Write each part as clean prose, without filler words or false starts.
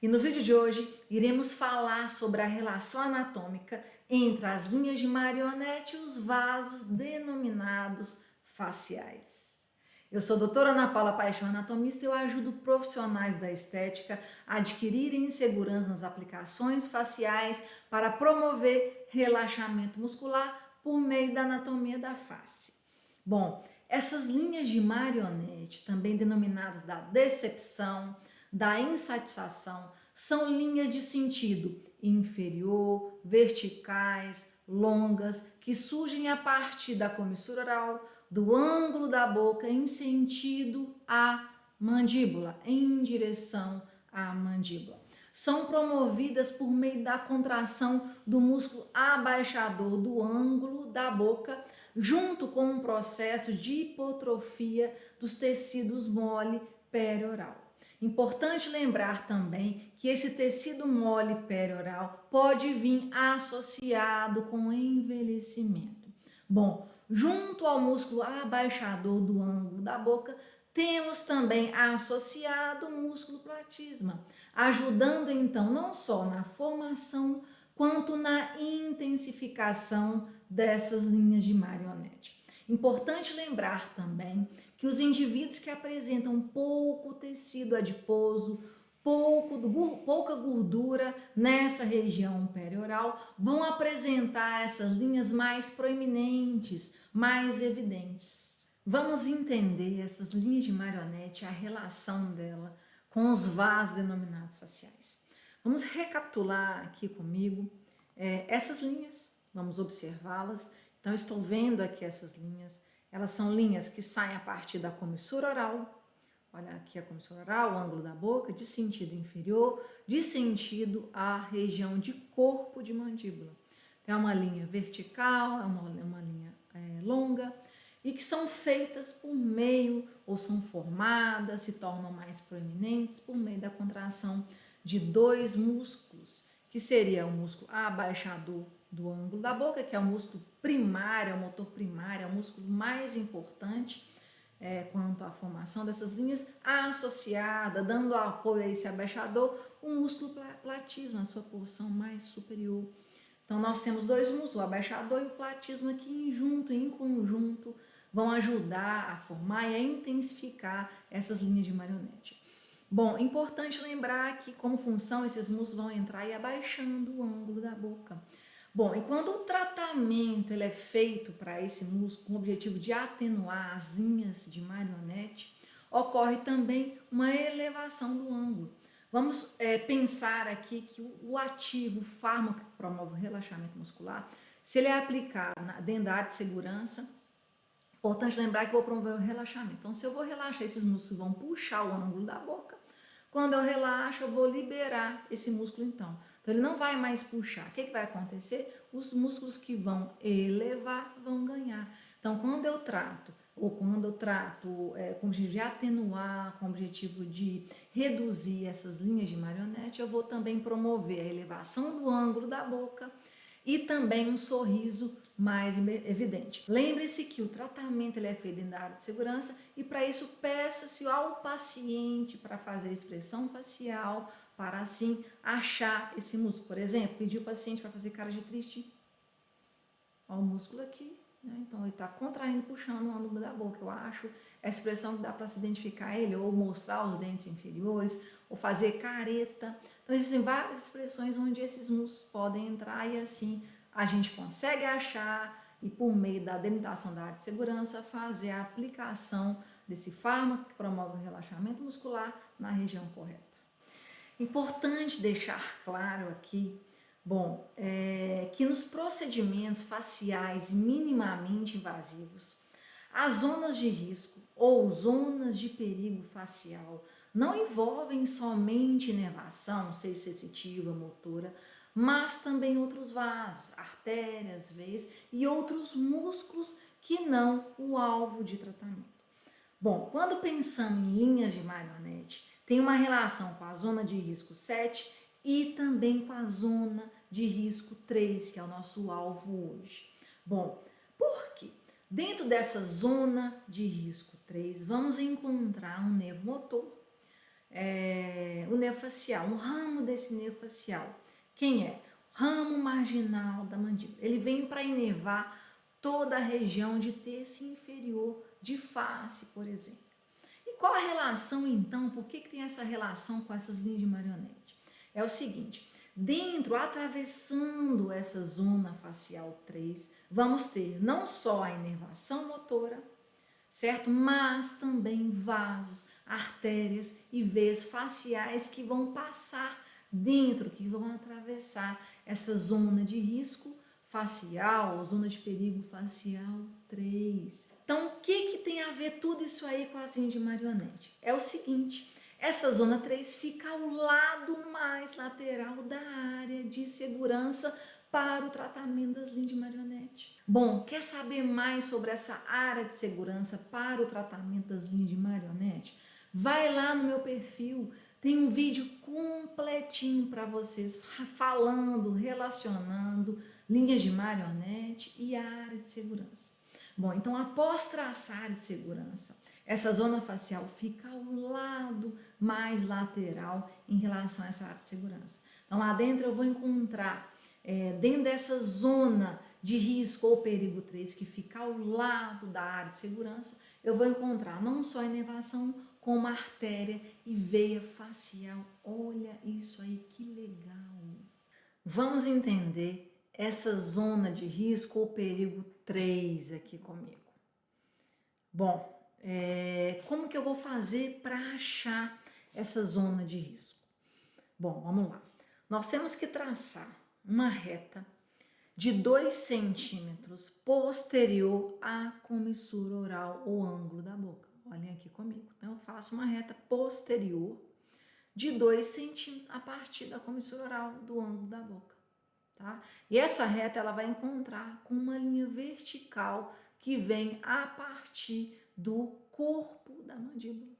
E no vídeo de hoje iremos falar sobre a relação anatômica entre as linhas de marionete e os vasos denominados faciais. Eu sou a doutora Ana Paula Paixão, anatomista, e eu ajudo profissionais da estética a adquirirem segurança nas aplicações faciais para promover relaxamento muscular por meio da anatomia da face. Bom, essas linhas de marionete, também denominadas da decepção, da insatisfação, são linhas de sentido inferior, verticais, longas, que surgem a partir da comissura oral, do ângulo da boca em sentido à mandíbula, em direção à mandíbula. São promovidas por meio da contração do músculo abaixador do ângulo da boca, junto com um processo de hipotrofia dos tecidos mole perioral. Importante lembrar também que esse tecido mole perioral pode vir associado com envelhecimento. Bom, junto ao músculo abaixador do ângulo da boca, temos também associado o músculo platisma, ajudando então não só na formação, quanto na intensificação dessas linhas de marionete. Importante lembrar também que os indivíduos que apresentam pouco tecido adiposo, pouca gordura nessa região perioral, vão apresentar essas linhas mais proeminentes, mais evidentes. Vamos entender essas linhas de marionete, a relação dela com os vasos denominados faciais. Vamos recapitular aqui comigo essas linhas, vamos observá-las. Então, estou vendo aqui essas linhas. Elas são linhas que saem a partir da comissura oral. Olha aqui a comissura oral, o ângulo da boca, de sentido inferior, de sentido à região de corpo de mandíbula. Então, é uma linha vertical, é uma linha longa, e que são feitas por meio, ou são formadas, se tornam mais proeminentes por meio da contração de dois músculos, que seria o músculo abaixador do ângulo da boca, que é o músculo primário, é o motor primário, é o músculo mais importante quanto à formação dessas linhas, associada, dando apoio a esse abaixador, o músculo platisma, a sua porção mais superior. Então, nós temos dois músculos, o abaixador e o platisma, que em conjunto, vão ajudar a formar e a intensificar essas linhas de marionete. Bom, importante lembrar que, como função, esses músculos vão entrar e abaixando o ângulo da boca. Bom, e quando o tratamento ele é feito para esse músculo com o objetivo de atenuar as linhas de marionete, ocorre também uma elevação do ângulo. Vamos pensar aqui que o ativo, o fármaco que promove o relaxamento muscular, se ele é aplicado dentro da área de segurança, importante lembrar que eu vou promover o relaxamento. Então, se eu vou relaxar, esses músculos vão puxar o ângulo da boca. Quando eu relaxo, eu vou liberar esse músculo então. Então, ele não vai mais puxar. O que vai acontecer? Os músculos que vão elevar vão ganhar. Então, quando eu trato com o objetivo de atenuar, com o objetivo de reduzir essas linhas de marionete, eu vou também promover a elevação do ângulo da boca e também um sorriso mais evidente. Lembre-se que o tratamento ele é feito dentro da área de segurança e para isso peça-se ao paciente para fazer a expressão facial, para assim achar esse músculo. Por exemplo, pedir o paciente para fazer cara de triste. Olha o músculo aqui, né? Então ele está contraindo, puxando o ângulo da boca. Eu acho essa expressão que dá para se identificar ele, ou mostrar os dentes inferiores, ou fazer careta. Então existem várias expressões onde esses músculos podem entrar e assim a gente consegue achar e por meio da delimitação da área de segurança fazer a aplicação desse fármaco que promove o relaxamento muscular na região correta. Importante deixar claro aqui, bom, que nos procedimentos faciais minimamente invasivos, as zonas de risco ou zonas de perigo facial não envolvem somente inervação, seja sensitiva, motora, mas também outros vasos, artérias, veias e outros músculos que não o alvo de tratamento. Bom, quando pensamos em linhas de marionete, tem uma relação com a zona de risco 7 e também com a zona de risco 3, que é o nosso alvo hoje. Bom, por quê? Dentro dessa zona de risco 3, vamos encontrar um nervo motor o nervo facial, um ramo desse nervo facial. Quem é? Ramo marginal da mandíbula. Ele vem para inervar toda a região de terço inferior de face, por exemplo. E qual a relação, então? Por que tem essa relação com essas linhas de marionete? É o seguinte, dentro, atravessando essa zona facial 3, vamos ter não só a inervação motora, certo? Mas também vasos, artérias e veias faciais que vão passar dentro, que vão atravessar essa zona de risco facial, ou zona de perigo facial 3. Então, o que tem a ver tudo isso aí com a linha de marionete? É o seguinte, essa zona 3 fica ao lado mais lateral da área de segurança para o tratamento das linhas de marionete. Bom, quer saber mais sobre essa área de segurança para o tratamento das linhas de marionete? Vai lá no meu perfil, tem um vídeo completinho para vocês falando, relacionando linhas de marionete e a área de segurança. Bom, então após traçar a área de segurança, essa zona facial fica ao lado mais lateral em relação a essa área de segurança. Então lá dentro eu vou encontrar, dentro dessa zona de risco ou perigo 3 que fica ao lado da área de segurança, eu vou encontrar não só a inervação, como artéria e veia facial. Olha isso aí, que legal! Vamos entender essa zona de risco ou perigo 3 aqui comigo. Bom, como que eu vou fazer para achar essa zona de risco? Bom, vamos lá. Nós temos que traçar uma reta de 2 centímetros posterior à comissura oral ou ângulo da boca. Olhem aqui comigo. Então, eu faço uma reta posterior de 2 centímetros a partir da comissura oral do ângulo da boca. Tá? E essa reta ela vai encontrar com uma linha vertical que vem a partir do corpo da mandíbula.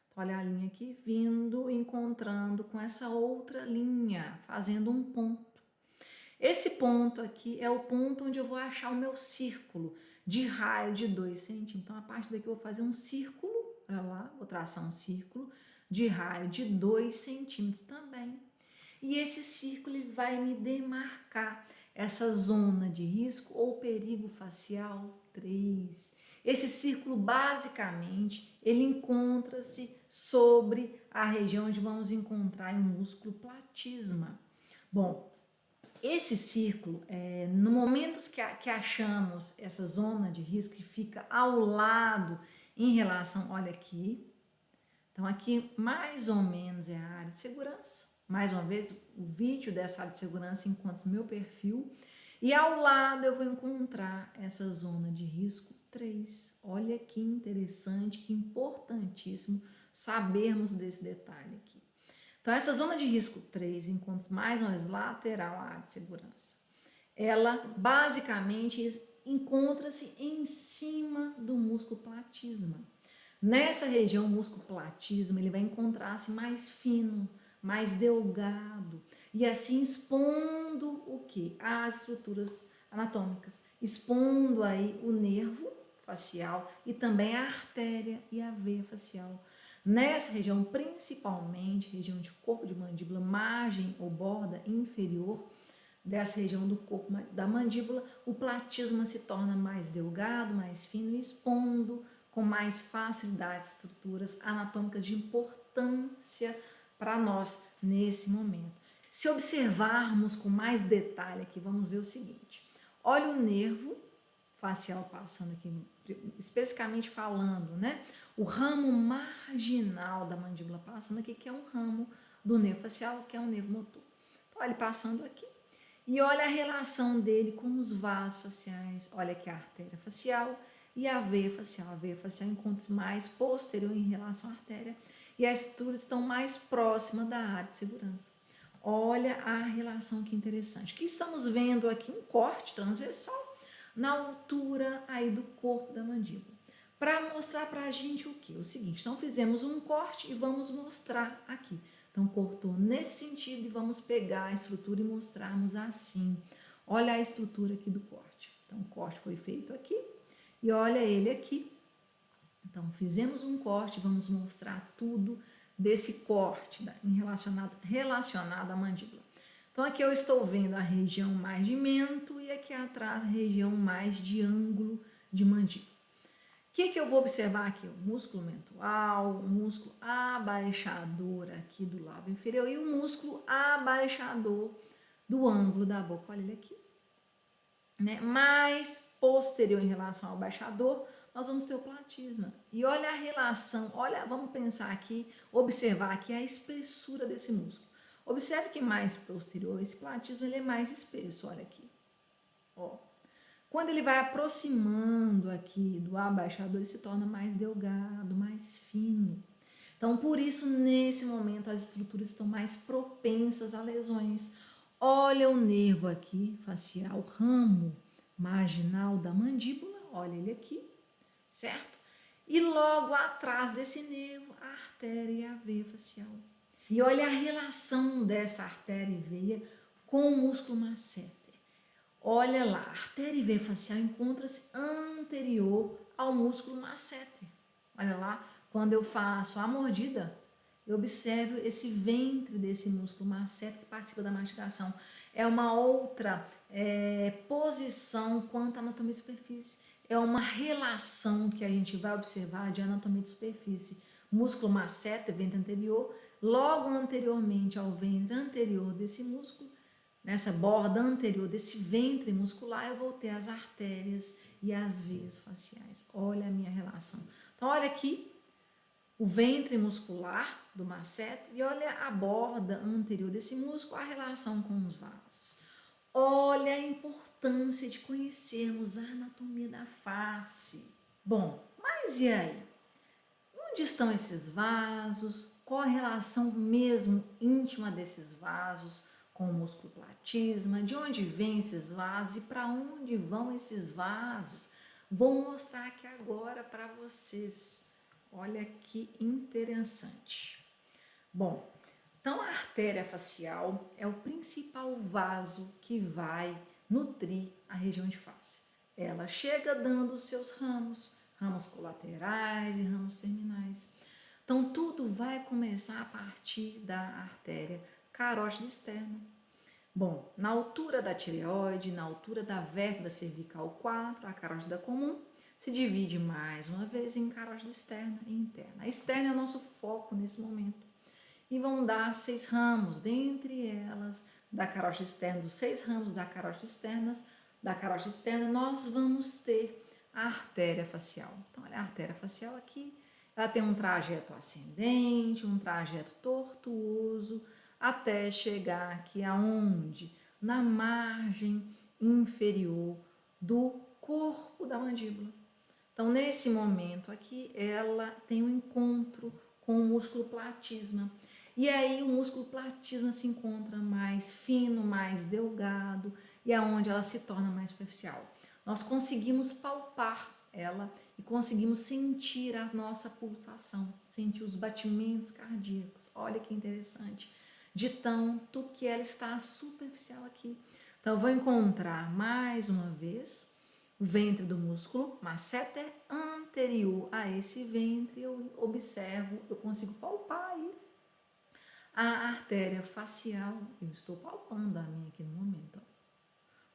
Então, olha a linha aqui vindo, encontrando com essa outra linha, fazendo um ponto. Esse ponto aqui é o ponto onde eu vou achar o meu círculo de raio de 2 centímetros. Então, a partir daqui eu vou fazer um círculo, olha lá, vou traçar um círculo de raio de 2 centímetros também. E esse círculo ele vai me demarcar essa zona de risco ou perigo facial 3. Esse círculo, basicamente, ele encontra-se sobre a região onde vamos encontrar o músculo platisma. Bom, esse círculo, no momento que achamos essa zona de risco que fica ao lado em relação, olha aqui, então aqui mais ou menos é a área de segurança. Mais uma vez, o vídeo dessa área de segurança encontra no meu perfil. E ao lado eu vou encontrar essa zona de risco 3. Olha que interessante, que importantíssimo sabermos desse detalhe aqui. Então, essa zona de risco 3 encontra mais ou menos lateral à área de segurança. Ela basicamente encontra-se em cima do músculo platisma. Nessa região, o músculo platisma ele vai encontrar-se mais fino, mais delgado e assim expondo o que? As estruturas anatômicas, expondo aí o nervo facial e também a artéria e a veia facial. Nessa região, principalmente região de corpo de mandíbula, margem ou borda inferior dessa região do corpo da mandíbula, o platisma se torna mais delgado, mais fino, expondo com mais facilidade as estruturas anatômicas de importância para nós nesse momento. Se observarmos com mais detalhe aqui, vamos ver o seguinte. Olha o nervo facial passando aqui, especificamente falando, né? O ramo marginal da mandíbula passando aqui, que é um ramo do nervo facial, que é um nervo motor. Então, ele passando aqui. E olha a relação dele com os vasos faciais. Olha aqui a artéria facial e a veia facial. A veia facial encontra-se mais posterior em relação à artéria e as estruturas estão mais próximas da área de segurança. Olha a relação que interessante. O que estamos vendo aqui? Um corte transversal na altura aí do corpo da mandíbula. Para mostrar para a gente o que? O seguinte, então fizemos um corte e vamos mostrar aqui. Então cortou nesse sentido e vamos pegar a estrutura e mostrarmos assim. Olha a estrutura aqui do corte. Então o corte foi feito aqui e olha ele aqui. Então fizemos um corte, vamos mostrar tudo desse corte relacionado à mandíbula. Então aqui eu estou vendo a região mais de mento e aqui atrás a região mais de ângulo de mandíbula. O que eu vou observar aqui? O músculo mentual, o músculo abaixador aqui do lábio inferior e o músculo abaixador do ângulo da boca. Olha ele aqui. Né? Mais posterior em relação ao abaixador, nós vamos ter o platisma. E olha a relação, olha, vamos pensar aqui, observar aqui a espessura desse músculo. Observe que mais posterior, esse platismo ele é mais espesso, olha aqui. Ó. Quando ele vai aproximando aqui do abaixador, ele se torna mais delgado, mais fino. Então, por isso, nesse momento, as estruturas estão mais propensas a lesões. Olha o nervo aqui, facial, ramo marginal da mandíbula, olha ele aqui, certo? E logo atrás desse nervo, a artéria e a veia facial. E olha a relação dessa artéria e veia com o músculo masseter. Olha lá, a artéria e veia facial encontra-se anterior ao músculo masseter. Olha lá, quando eu faço a mordida, eu observo esse ventre desse músculo masseter que participa da mastigação. É uma outra posição quanto à anatomia de superfície. É uma relação que a gente vai observar de anatomia de superfície. Músculo masseter, ventre anterior, logo anteriormente ao ventre anterior desse músculo, nessa borda anterior desse ventre muscular, eu vou ter as artérias e as veias faciais. Olha a minha relação. Então, olha aqui o ventre muscular do masseter e olha a borda anterior desse músculo, a relação com os vasos. Olha a importância de conhecermos a anatomia da face. Bom, mas e aí? Onde estão esses vasos? Qual a relação mesmo íntima desses vasos com o músculo platisma? De onde vêm esses vasos e para onde vão esses vasos? Vou mostrar aqui agora para vocês. Olha que interessante. Bom, então a artéria facial é o principal vaso que vai nutrir a região de face. Ela chega dando os seus ramos colaterais e ramos terminais. Então tudo vai começar a partir da artéria carótida externa. Bom, na altura da tireoide, na altura da vértebra cervical 4, a carótida comum, se divide mais uma vez em carótida externa e interna. A externa é o nosso foco nesse momento. E vão dar 6 ramos, dentre elas, da carótida externa, dos 6 ramos da carótida externa, nós vamos ter a artéria facial. Então, olha a artéria facial aqui, ela tem um trajeto ascendente, um trajeto tortuoso, até chegar aqui aonde? Na margem inferior do corpo da mandíbula. Então, nesse momento aqui, ela tem um encontro com o músculo platisma. E aí o músculo platisma se encontra mais fino, mais delgado, e é onde ela se torna mais superficial. Nós conseguimos palpar ela e conseguimos sentir a nossa pulsação, sentir os batimentos cardíacos. Olha que interessante. De tanto que ela está superficial aqui. Então, eu vou encontrar mais uma vez o ventre do músculo masseter anterior a esse ventre, eu observo, eu consigo palpar aí a artéria facial. Eu estou palpando a minha aqui no momento. Ó.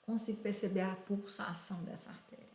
Consigo perceber a pulsação dessa artéria.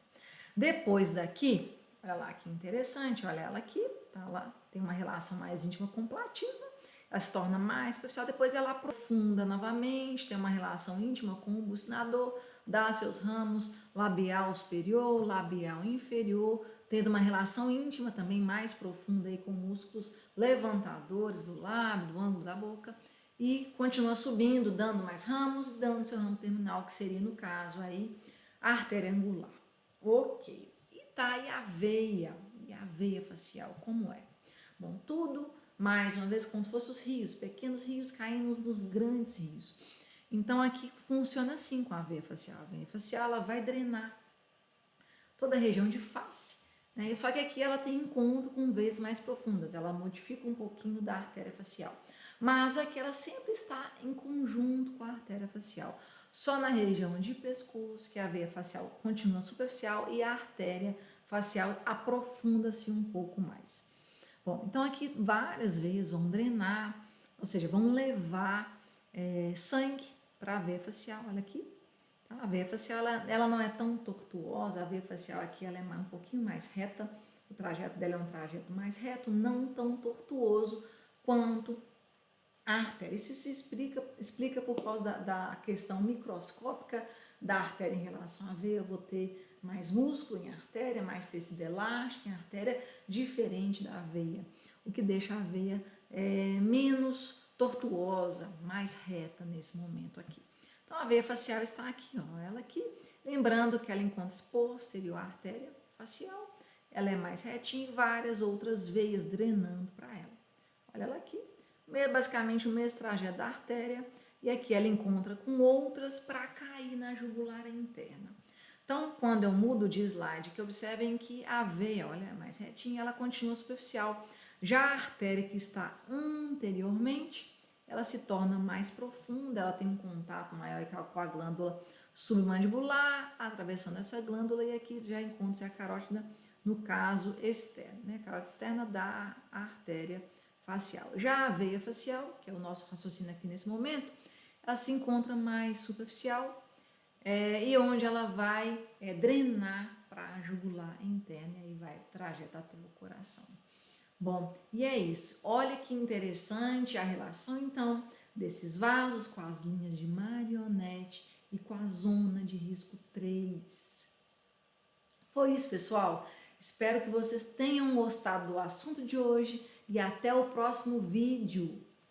Depois daqui, olha lá que interessante, olha ela aqui, tá lá, tem uma relação mais íntima com o platismo. Ela se torna mais superficial, depois ela aprofunda novamente, tem uma relação íntima com o bucinador, dá seus ramos labial superior, labial inferior, tendo uma relação íntima também mais profunda aí com músculos levantadores do lábio, do ângulo da boca, e continua subindo, dando mais ramos, dando seu ramo terminal, que seria no caso aí a artéria angular. Ok. E tá aí a veia facial, como é? Bom, tudo mais uma vez como se fossem os rios, pequenos rios caindo nos grandes rios. Então aqui funciona assim com a veia facial. A veia facial ela vai drenar toda a região de face, né? Só que aqui ela tem encontro com veias mais profundas, ela modifica um pouquinho da artéria facial. Mas aqui ela sempre está em conjunto com a artéria facial. Só na região de pescoço que a veia facial continua superficial e a artéria facial aprofunda-se um pouco mais. Bom, então aqui várias vezes vão drenar, ou seja, vão levar sangue para a veia facial. Olha aqui, tá? A veia facial ela não é tão tortuosa, a veia facial aqui ela é um pouquinho mais reta, o trajeto dela é um trajeto mais reto, não tão tortuoso quanto a artéria. Isso se explica por causa da questão microscópica da artéria em relação à veia. Eu vou ter mais músculo em artéria, mais tecido elástico em artéria, diferente da veia, o que deixa a veia menos tortuosa, mais reta nesse momento aqui. Então a veia facial está aqui, ó, ela aqui, lembrando que ela encontra-se posterior à artéria facial, ela é mais retinha e várias outras veias drenando para ela. Olha ela aqui, basicamente o mesmo trajeto da artéria, e aqui ela encontra com outras para cair na jugular interna. Então, quando eu mudo de slide, que observem que a veia, olha, é mais retinha, ela continua superficial. Já a artéria que está anteriormente, ela se torna mais profunda, ela tem um contato maior com a glândula submandibular, atravessando essa glândula, e aqui já encontra-se a carótida, no caso externo, né? A carótida externa da artéria facial. Já a veia facial, que é o nosso raciocínio aqui nesse momento, ela se encontra mais superficial, e onde ela vai drenar para a jugular interna e vai trajeto até o coração. Bom, e é isso. Olha que interessante a relação, então, desses vasos com as linhas de marionete e com a zona de risco 3. Foi isso, pessoal. Espero que vocês tenham gostado do assunto de hoje e até o próximo vídeo.